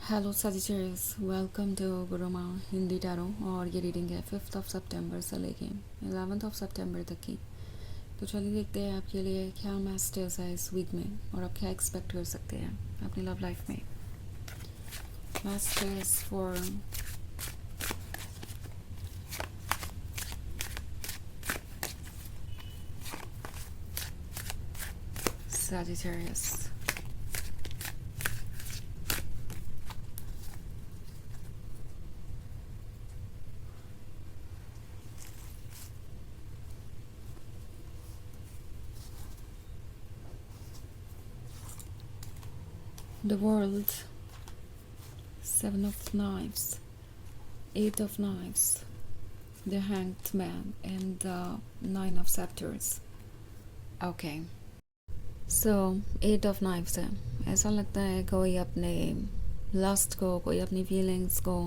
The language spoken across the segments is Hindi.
Hello Sagittarius, welcome to Guruma Hindi tarot. और ये रीडिंग है 5 सितंबर से लेके 11 सितंबर तक की। तो चलिए देखते हैं आपके लिए क्या मैसेजेस है इस वीक में और आप क्या एक्सपेक्ट कर सकते हैं अपनी लव लाइफ में। Messages for Sagittarius. The world, 7 of knives, 8 of knives, the hanged man and the 9 of scepters. Okay, so 8 of knifes है। ऐसा लगता है कोई अपने लस्ट को, कोई अपनी फीलिंग्स को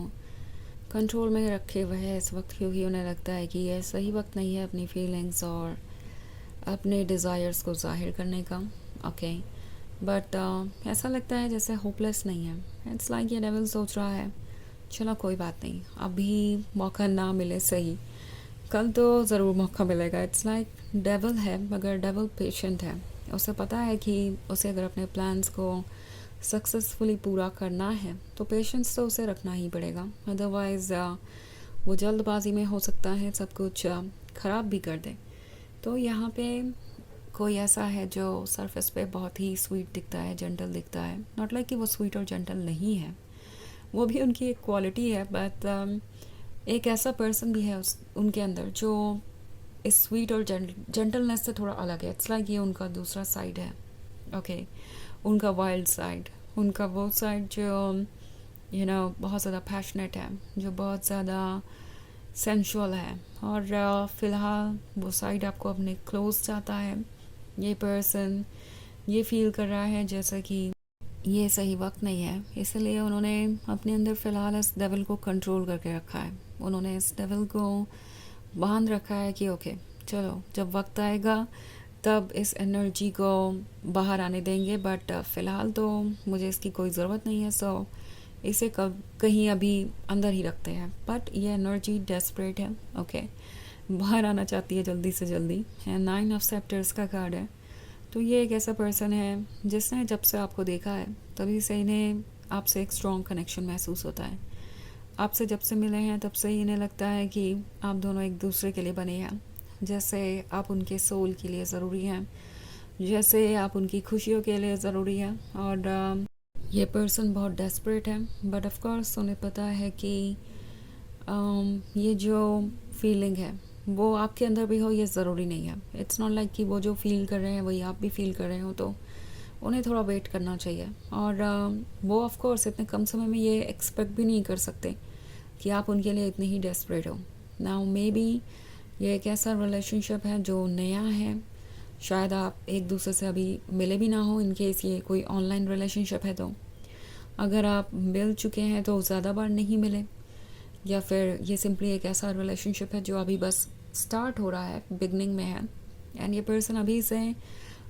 कंट्रोल में रखे हुए है इस वक्त, क्योंकि उन्हें लगता है कि यह सही वक्त नहीं है अपनी फीलिंग्स और अपने डिज़ायर्स को जाहिर करने का। ओके, बट ऐसा लगता है जैसे होपलेस नहीं है। इट्स लाइक ये डेविल सोच रहा है चलो कोई बात नहीं, अभी मौका ना मिले सही, कल तो ज़रूर मौका मिलेगा। इट्स लाइक डेविल है मगर डेविल पेशेंट है। उसे पता है कि उसे अगर अपने प्लान्स को सक्सेसफुली पूरा करना है तो पेशेंस तो उसे रखना ही पड़ेगा, अदरवाइज़ वो जल्दबाजी में हो सकता है सब कुछ ख़राब भी कर दे। तो यहाँ पे कोई ऐसा है जो सरफेस पे बहुत ही स्वीट दिखता है, जेंटल दिखता है। नॉट लाइक कि वो स्वीट और जेंटल नहीं है, वो भी उनकी एक क्वालिटी है, बट एक ऐसा पर्सन भी है उनके अंदर जो इस स्वीट और जेंटलनेस से थोड़ा अलग है। इट्स लाइक ये उनका दूसरा साइड है। ओके, उनका वाइल्ड साइड, उनका वो साइड जो बहुत ज़्यादा पैशनेट है, जो बहुत ज़्यादा सेंशुअल है। और फ़िलहाल वो साइड आपको अपने क्लोज चाहता है। ये पर्सन ये फील कर रहा है जैसा कि ये सही वक्त नहीं है, इसलिए उन्होंने अपने अंदर फ़िलहाल इस डेविल को कंट्रोल करके रखा है। उन्होंने इस डेविल को बांध रखा है कि ओके चलो जब वक्त आएगा तब इस एनर्जी को बाहर आने देंगे, बट फ़िलहाल तो मुझे इसकी कोई ज़रूरत नहीं है। सो इसे कहीं अभी अंदर ही रखते हैं। बट ये एनर्जी डेस्परेट है। ओके, बाहर आना चाहती है जल्दी से जल्दी। है 9 ऑफ सेप्टर्स का कार्ड है। तो ये एक ऐसा पर्सन है जिसने जब से आपको देखा है तभी से इन्हें आपसे एक स्ट्रॉन्ग कनेक्शन महसूस होता है। आपसे जब से मिले हैं तब से ही इन्हें लगता है कि आप दोनों एक दूसरे के लिए बने हैं, जैसे आप उनके सोल के लिए ज़रूरी हैं, जैसे आप उनकी खुशियों के लिए ज़रूरी हैं। और ये पर्सन बहुत डेस्परेट है, बट ऑफ कोर्स उन्हें पता है कि ये जो फीलिंग है वो आपके अंदर भी हो ये ज़रूरी नहीं है। इट्स नॉट लाइक कि वो जो फील कर रहे हैं वही आप भी फील कर रहे हो, तो उन्हें थोड़ा वेट करना चाहिए। और वो ऑफ कोर्स इतने कम समय में ये एक्सपेक्ट भी नहीं कर सकते कि आप उनके लिए इतने ही डेस्परेट हो। नाउ मे बी ये एक ऐसा रिलेशनशिप है जो नया है, शायद आप एक दूसरे से अभी मिले भी ना हो। इन केस ये कोई ऑनलाइन रिलेशनशिप है तो अगर आप मिल चुके हैं तो ज़्यादा बार नहीं मिले, या फिर ये सिंपली एक ऐसा रिलेशनशिप है जो अभी बस स्टार्ट हो रहा है, बिगनिंग में है। एंड ये पर्सन अभी से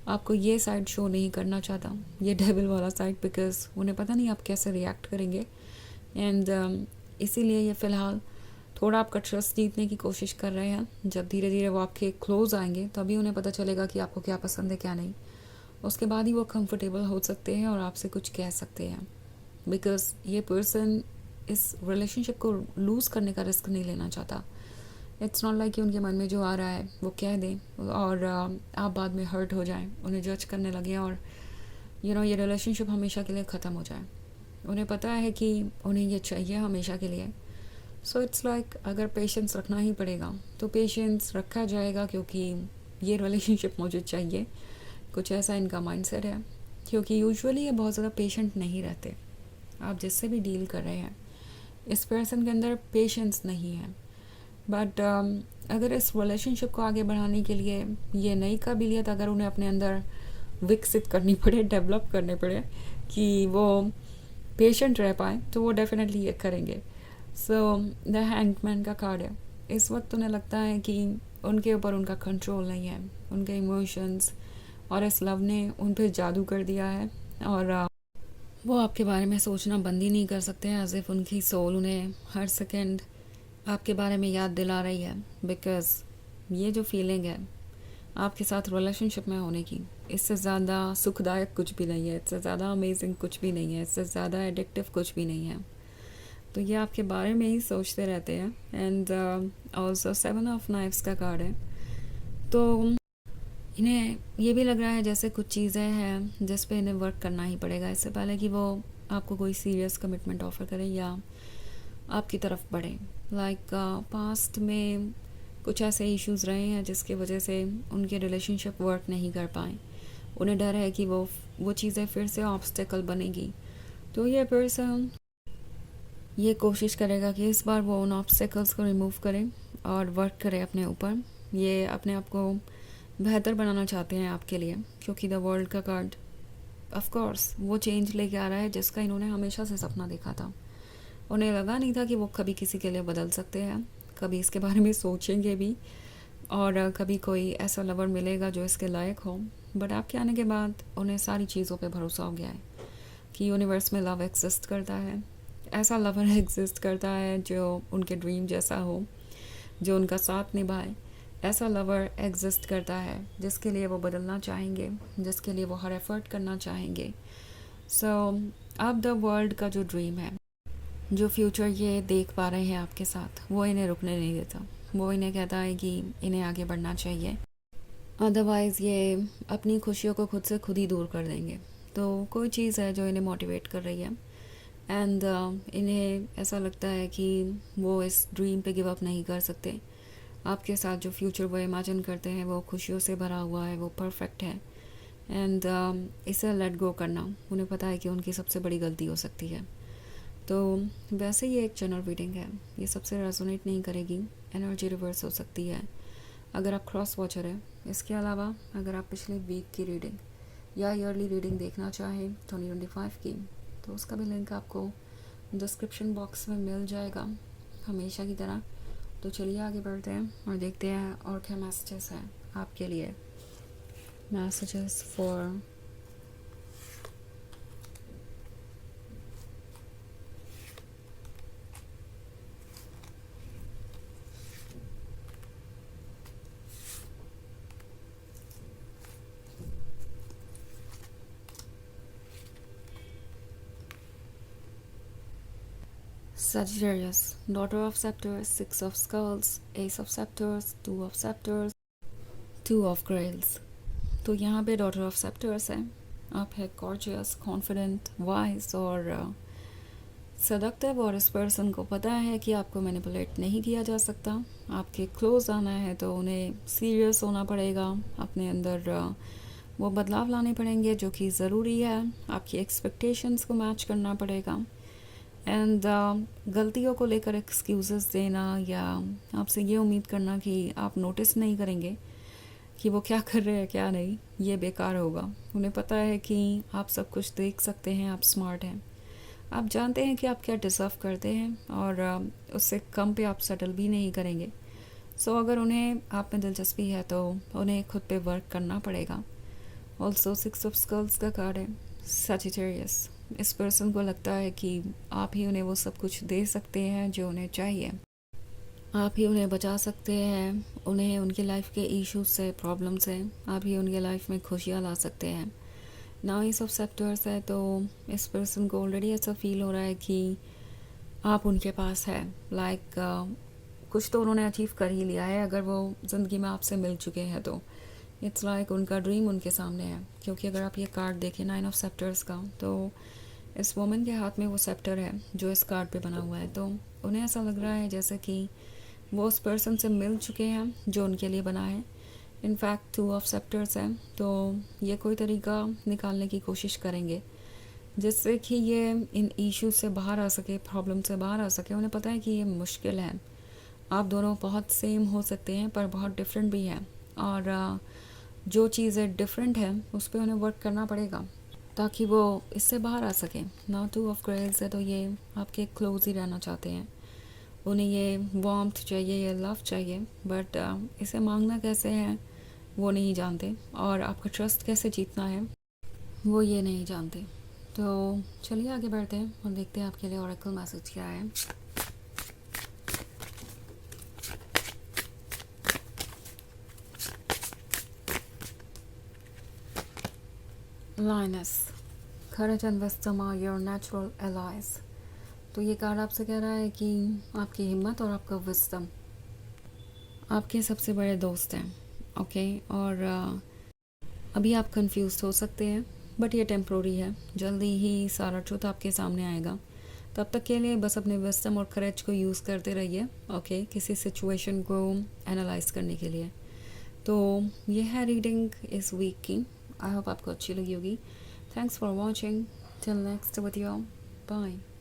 आपको ये साइड शो नहीं करना चाहता, ये डेविल वाला साइड, बिकॉज उन्हें पता नहीं आप कैसे रिएक्ट करेंगे। एंड इसीलिए ये फ़िलहाल थोड़ा आपका ट्रस्ट जीतने की कोशिश कर रहे हैं। जब धीरे धीरे वो आपके क्लोज आएंगे तभी उन्हें पता चलेगा कि आपको क्या पसंद है क्या नहीं। उसके बाद ही वो कंफर्टेबल हो सकते हैं और आपसे कुछ कह सकते हैं, बिकॉज ये पर्सन इस रिलेशनशिप को लूज़ करने का रिस्क नहीं लेना चाहता। इट्स नॉट लाइक कि उनके मन में जो आ रहा है वो कह दें और आप बाद में हर्ट हो जाएं, उन्हें जज करने लगे और ये रिलेशनशिप हमेशा के लिए ख़त्म हो जाए। उन्हें पता है कि उन्हें ये चाहिए हमेशा के लिए। सो इट्स लाइक अगर पेशेंस रखना ही पड़ेगा तो पेशेंस रखा जाएगा, क्योंकि ये रिलेशनशिप मुझे चाहिए। कुछ ऐसा इनका माइंडसेट है, क्योंकि यूजुअली ये बहुत ज़्यादा पेशेंट नहीं रहते। आप जिससे भी डील कर रहे हैं इस पर्सन के अंदर पेशेंस नहीं है। बट अगर इस रिलेशनशिप को आगे बढ़ाने के लिए ये नई काबिलियत अगर उन्हें अपने अंदर विकसित करनी पड़े, डेवलप करने पड़े कि वो पेशेंट रह पाए, तो वो डेफिनेटली ये करेंगे। सो द हैंगमैन का कार्ड है। इस वक्त उन्हें लगता है कि उनके ऊपर उनका कंट्रोल नहीं है, उनके इमोशंस और इस लव ने उन पर जादू कर दिया है। और वो आपके बारे में सोचना बंद ही नहीं कर सकते हैं, एज इफ़ उनकी सोल उन्हें हर सेकेंड आपके बारे में याद दिला रही है। बिकॉज़ ये जो फीलिंग है आपके साथ रिलेशनशिप में होने की, इससे ज़्यादा सुखदायक कुछ भी नहीं है, इससे ज़्यादा अमेजिंग कुछ भी नहीं है, इससे ज़्यादा एडिक्टिव कुछ भी नहीं है। तो ये आपके बारे में ही सोचते रहते हैं। एंड ऑल्सो 7 ऑफ नाइफ्स का कार्ड है। तो इन्हें ये भी लग रहा है जैसे कुछ चीज़ें हैं जिस पे इन्हें वर्क करना ही पड़ेगा, इससे पहले कि वो आपको कोई सीरियस कमिटमेंट ऑफ़र करें या आपकी तरफ बढ़े। लाइक पास्ट में कुछ ऐसे इश्यूज़ रहे हैं जिसकी वजह से उनके रिलेशनशिप वर्क नहीं कर पाए। उन्हें डर है कि वो चीज़ें फिर से ऑब्स्टेकल बनेगी। तो ये पर्सन ये कोशिश करेगा कि इस बार वो उन ऑब्स्टेकल्स को रिमूव करे और वर्क करे अपने ऊपर। ये अपने आप को बेहतर बनाना चाहते हैं आपके लिए, क्योंकि द वर्ल्ड का कार्ड ऑफ कोर्स वो चेंज लेके आ रहा है जिसका इन्होंने हमेशा से सपना देखा था। उन्हें लगा नहीं था कि वो कभी किसी के लिए बदल सकते हैं, कभी इसके बारे में सोचेंगे भी, और कभी कोई ऐसा लवर मिलेगा जो इसके लायक हो। बट आपके आने के बाद उन्हें सारी चीज़ों पे भरोसा हो गया है कि यूनिवर्स में लव एग्जिस्ट करता है, ऐसा लवर एग्जिस्ट करता है जो उनके ड्रीम जैसा हो, जो उनका साथ निभाए। ऐसा लवर एग्जिस्ट करता है जिसके लिए वो बदलना चाहेंगे, जिसके लिए वो हर एफर्ट करना चाहेंगे। सो अब द वर्ल्ड का जो ड्रीम है, जो फ्यूचर ये देख पा रहे हैं आपके साथ, वो इन्हें रुकने नहीं देता। वो इन्हें कहता है कि इन्हें आगे बढ़ना चाहिए, अदरवाइज़ ये अपनी खुशियों को खुद से खुद ही दूर कर देंगे। तो कोई चीज़ है जो इन्हें मोटिवेट कर रही है। एंड इन्हें ऐसा लगता है कि वो इस ड्रीम पे गिव अप नहीं कर सकते। आपके साथ जो फ्यूचर वो इमेजिन करते हैं वो खुशियों से भरा हुआ है, वो परफेक्ट है। एंड इसे लेट गो करना उन्हें पता है कि उनकी सबसे बड़ी गलती हो सकती है। तो वैसे ये एक जनरल रीडिंग है, ये सबसे रेजोनेट नहीं करेगी, एनर्जी रिवर्स हो सकती है अगर आप क्रॉस वॉचर हैं। इसके अलावा अगर आप पिछले वीक की रीडिंग या ईयरली रीडिंग देखना चाहें 2025 की, तो उसका भी लिंक आपको डिस्क्रिप्शन बॉक्स में मिल जाएगा हमेशा की तरह। तो चलिए आगे बढ़ते हैं और देखते हैं और क्या मैसेजेस हैं आपके लिए। Messages for Sagittarius, Daughter of Scepters, 6 of Skulls, Ace of Scepters, 2 of Scepters, 2 of Grails। तो यहाँ पे डॉटर ऑफ सेप्टर्स है। आप है गॉर्जियस, कॉन्फिडेंट, वाइज और सदक्टिव, और इस पर्सन को पता है कि आपको मैनिपुलेट नहीं किया जा सकता। आपके क्लोज आना है तो उन्हें सीरियस होना पड़ेगा, अपने अंदर वो बदलाव लाने पड़ेंगे जो कि ज़रूरी है, आपकी एक्सपेक्टेशंस को मैच करना पड़ेगा। एंड गलतियों को लेकर एक्सक्यूज़ेस देना या आपसे ये उम्मीद करना कि आप नोटिस नहीं करेंगे कि वो क्या कर रहे हैं क्या नहीं, ये बेकार होगा। उन्हें पता है कि आप सब कुछ देख सकते हैं, आप स्मार्ट हैं, आप जानते हैं कि आप क्या डिज़र्व करते हैं, और उससे कम पे आप सेटल भी नहीं करेंगे। सो अगर उन्हें आप में दिलचस्पी है तो उन्हें खुद पे वर्क करना पड़ेगा। ऑल्सो 6 ऑफ स्कल्स का कार्ड है। सजिटेरियस, इस पर्सन को लगता है कि आप ही उन्हें वो सब कुछ दे सकते हैं जो उन्हें चाहिए, आप ही उन्हें बचा सकते हैं, उन्हें उनकी लाइफ के इश्यूज से, प्रॉब्लम से आप ही उनके लाइफ में खुशियाँ ला सकते हैं। ना ये सब सेक्टर्स है तो इस पर्सन को ऑलरेडी ऐसा फील हो रहा है कि आप उनके पास है। लाइक कुछ तो उन्होंने अचीव कर ही लिया है अगर वो ज़िंदगी में आपसे मिल चुके हैं तो। इट्स लाइक उनका ड्रीम उनके सामने है, क्योंकि अगर आप ये कार्ड देखें 9 ऑफ सेप्टर्स का, तो इस वुमन के हाथ में वो सेप्टर है जो इस कार्ड पे बना हुआ है। तो उन्हें ऐसा लग रहा है जैसे कि वो उस पर्सन से मिल चुके हैं जो उनके लिए बना है। इनफैक्ट 2 ऑफ सेप्टर्स है, तो ये कोई तरीका निकालने की कोशिश करेंगे जिससे कि ये इन इश्यूज से बाहर आ सके, प्रॉब्लम से बाहर आ सके। उन्हें पता है कि ये मुश्किल है, आप दोनों बहुत सेम हो सकते हैं पर बहुत डिफरेंट भी हैं, और जो चीज़ें डिफरेंट है उस पर उन्हें वर्क करना पड़ेगा ताकि वो इससे बाहर आ सकें। ना 2 ऑफ ग्रेल्स है तो ये आपके क्लोज ही रहना चाहते हैं, उन्हें ये वार्मथ चाहिए, ये लव चाहिए, बट इसे मांगना कैसे है वो नहीं जानते, और आपका ट्रस्ट कैसे जीतना है वो ये नहीं जानते। तो चलिए आगे बढ़ते हैं और देखते हैं आपके लिए ओरेकल मैसेज क्या है। Lioness, courage and wisdom are your natural allies। तो ये कार्ड आपसे कह रहा है कि आपकी हिम्मत और आपका विस्डम आपके सबसे बड़े दोस्त हैं। ओके, और अभी आप कंफ्यूज हो सकते हैं, बट ये टेम्प्रोरी है, जल्दी ही सारा ट्रूथ आपके सामने आएगा। तब तक के लिए बस अपने विस्डम और करेज को यूज़ करते रहिए, ओके, किसी सिचुएशन को एनालाइज करने के लिए। तो ये है रीडिंग इस वीक की। आई होप आपको अच्छी लगी होगी। Thanks for watching. Till next video, bye.